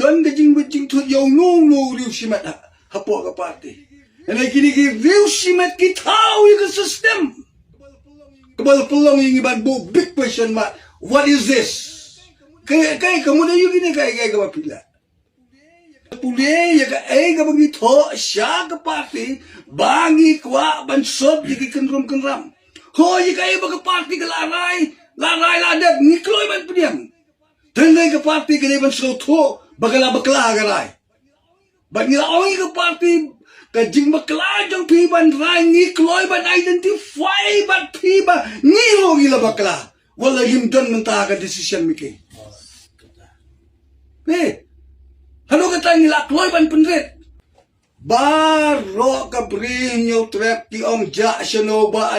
ban gajing bajing tu yaw no riu simat hapo ka party. And ay kinigi riu simat kitaw yung system. Kabal pulong yung iban bo big question mark. What is this? Kaya kamu na yung gini kaya kapapila. Puli ya ka ay kapag ito siya ka party bangi kwa bansod yung kanram. Hoy ka ay baga party ka laray ladat nikloy man pudiyang. Tanday ka party ka na bansod to bagala garay. Bag nila ongi ka party kajing bakla jang piban ray nikloy ban identify bat piba niro gila bakla. Wala himdan mentah ka decision miki. Ano ka tayo nila kloy ban penrit? Baro ka brinyo trap ki om ja siya no ba